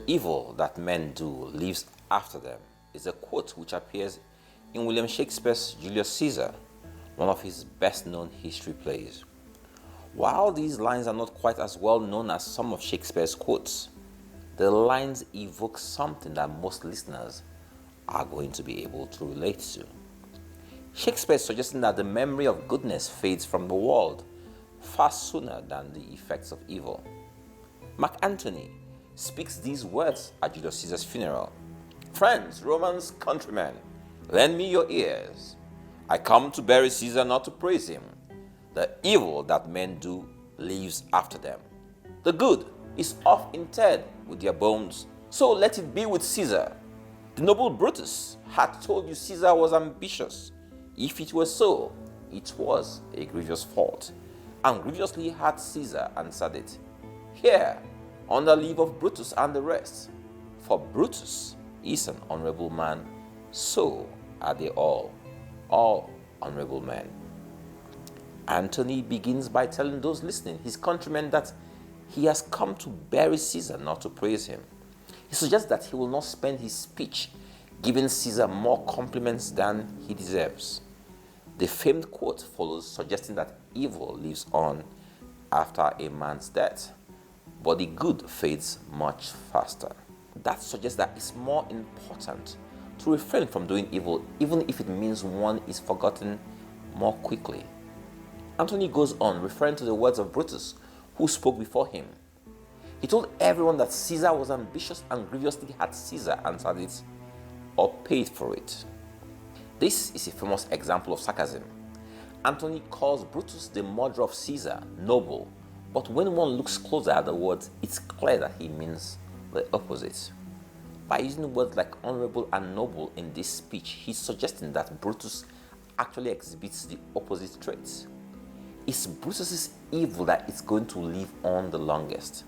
The evil that men do leaves after them is a quote which appears in William Shakespeare's Julius Caesar, one of his best-known history plays. While these lines are not quite as well known as some of Shakespeare's quotes, the lines evoke something that most listeners are going to be able to relate to. Shakespeare is suggesting that the memory of goodness fades from the world far sooner than the effects of evil. Mark Antony speaks these words at Julius Caesar's funeral. "Friends, Romans, countrymen, lend me your ears. I come to bury Caesar, not to praise him. The evil that men do leaves after them. The good is oft interred with their bones, so let it be with Caesar. The noble Brutus had told you Caesar was ambitious. If it were so, it was a grievous fault, and grievously had Caesar answered it. Here, on the leave of Brutus and the rest, for Brutus is an honorable man, so are they all honorable men." Antony begins by telling those listening, his countrymen, that he has come to bury Caesar, not to praise him. He suggests that he will not spend his speech giving Caesar more compliments than he deserves. The famed quote follows, suggesting that evil lives on after a man's death, but the good fades much faster. That suggests that it's more important to refrain from doing evil, even if it means one is forgotten more quickly. Antony goes on, referring to the words of Brutus, who spoke before him. He told everyone that Caesar was ambitious, and grievously had Caesar answered it or paid for it. This is a famous example of sarcasm. Antony calls Brutus the murderer of Caesar noble, but when one looks closer at the words, it's clear that he means the opposite. By using words like honorable and noble in this speech, he's suggesting that Brutus actually exhibits the opposite traits. It's Brutus's evil that is going to live on the longest.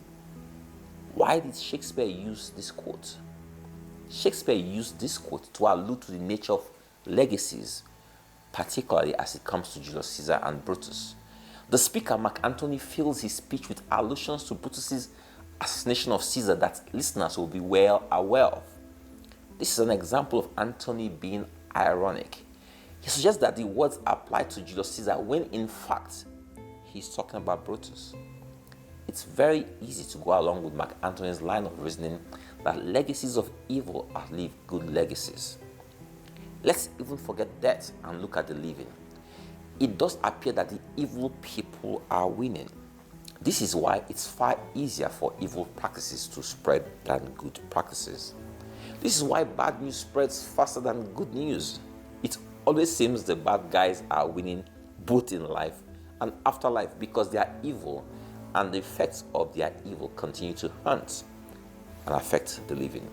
Why did Shakespeare use this quote? Shakespeare used this quote to allude to the nature of legacies, particularly as it comes to Julius Caesar and Brutus. The speaker, Mark Antony, fills his speech with allusions to Brutus's assassination of Caesar that listeners will be well aware of. This is an example of Antony being ironic. He suggests that the words apply to Julius Caesar when in fact he's talking about Brutus. It's very easy to go along with Mark Antony's line of reasoning that legacies of evil outlive good legacies. Let's even forget death and look at the living. It does appear that the evil people are winning. This is why it's far easier for evil practices to spread than good practices. This is why bad news spreads faster than good news. It always seems the bad guys are winning both in life and afterlife because they are evil, and the effects of their evil continue to haunt and affect the living.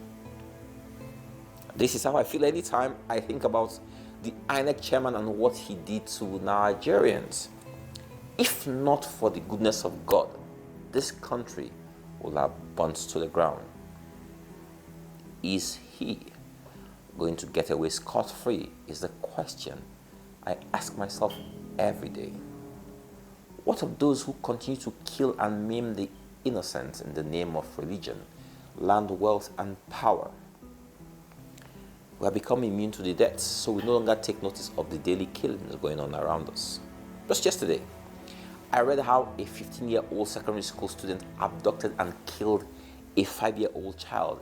This is how I feel anytime I think about the INEC chairman and what he did to Nigerians. If not for the goodness of God, this country will have burnt to the ground. Is he going to get away scot-free is the question I ask myself every day. What of those who continue to kill and maim the innocent in the name of religion, land, wealth, and power? We have become immune to the deaths, so we no longer take notice of the daily killings going on around us. Just yesterday, I read how a 15-year-old secondary school student abducted and killed a 5-year-old child,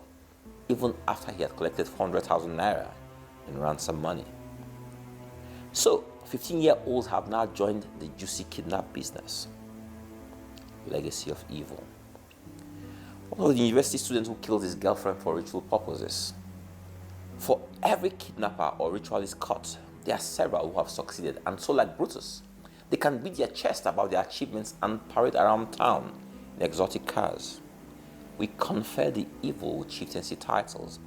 even after he had collected 400,000 naira in ransom money. So, 15-year-olds have now joined the juicy kidnap business. Legacy of evil. One of the university students who killed his girlfriend for ritual purposes. For every kidnapper or ritualist caught, there are several who have succeeded, and so like Brutus, they can beat their chest about their achievements and parade around town in exotic cars. We confer the evil with chieftaincy titles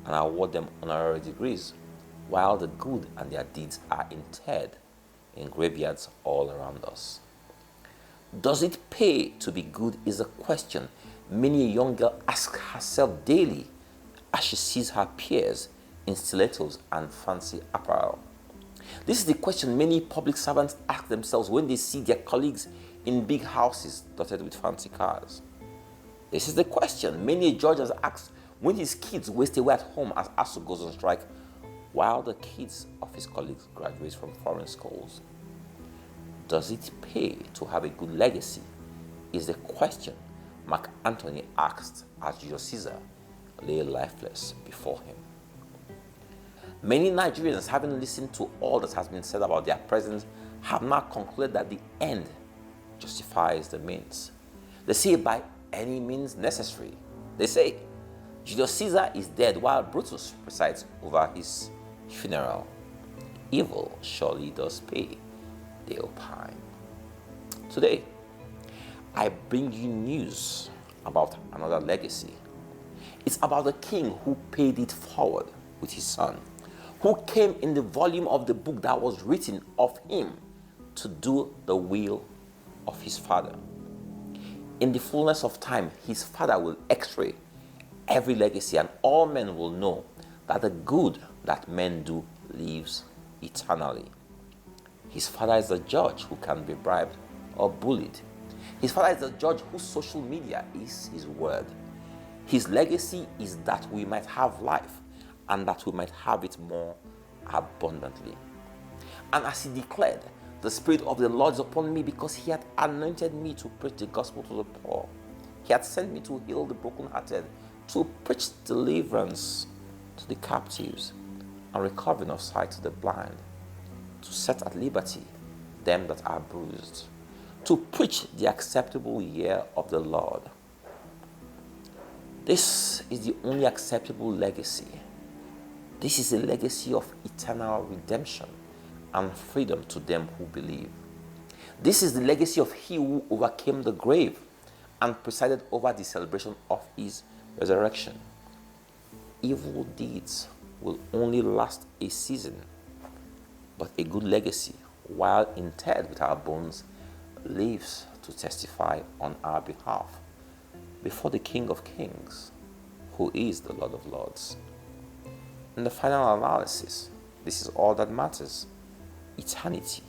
and award them honorary degrees, while the good and their deeds are interred in graveyards all around us. Does it pay to be good is a question many a young girl asks herself daily as she sees her peers in stilettos and fancy apparel. This is the question many public servants ask themselves when they see their colleagues in big houses dotted with fancy cars. This is the question many a judge has asked when his kids waste away at home as ASUU goes on strike, while the kids of his colleagues graduate from foreign schools? Does it pay to have a good legacy? Is the question Mark Antony asked as Julius Caesar lay lifeless before him. Many Nigerians, having listened to all that has been said about their president, have now concluded that the end justifies the means. They say by any means necessary. They say Julius Caesar is dead while Brutus presides over his funeral. Evil surely does pay, they opine. Today, I bring you news about another legacy. It's about the king who paid it forward with his son, who came in the volume of the book that was written of him to do the will of his father. In the fullness of time, his father will x-ray every legacy, and all men will know that the good that men do lives eternally. His father is the judge who can be bribed or bullied. His father is the judge whose social media is his word. His legacy is that we might have life and that we might have it more abundantly. And as he declared, the Spirit of the Lord is upon me because he had anointed me to preach the gospel to the poor. He had sent me to heal the brokenhearted, to preach deliverance to the captives and recovering of sight to the blind, to set at liberty them that are bruised, to preach the acceptable year of the Lord. This is the only acceptable legacy. This is a legacy of eternal redemption and freedom to them who believe. This is the legacy of he who overcame the grave and presided over the celebration of his resurrection. Evil deeds will only last a season, but a good legacy, while interred with our bones, lives to testify on our behalf before the King of Kings, who is the Lord of Lords. In the final analysis, this is all that matters: eternity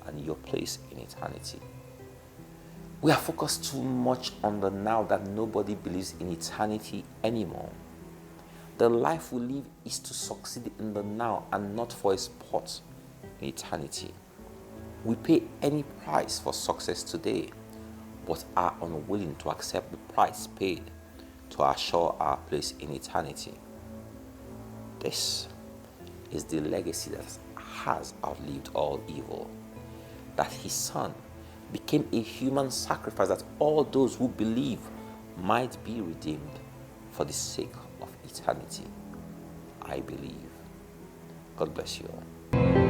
and your place in eternity. We are focused too much on the now that nobody believes in eternity anymore. The life we live is to succeed in the now and not for a spot in eternity. We pay any price for success today, but are unwilling to accept the price paid to assure our place in eternity. This is the legacy that has outlived all evil, that his son became a human sacrifice that all those who believe might be redeemed for the sake of eternity. I believe. God bless you all.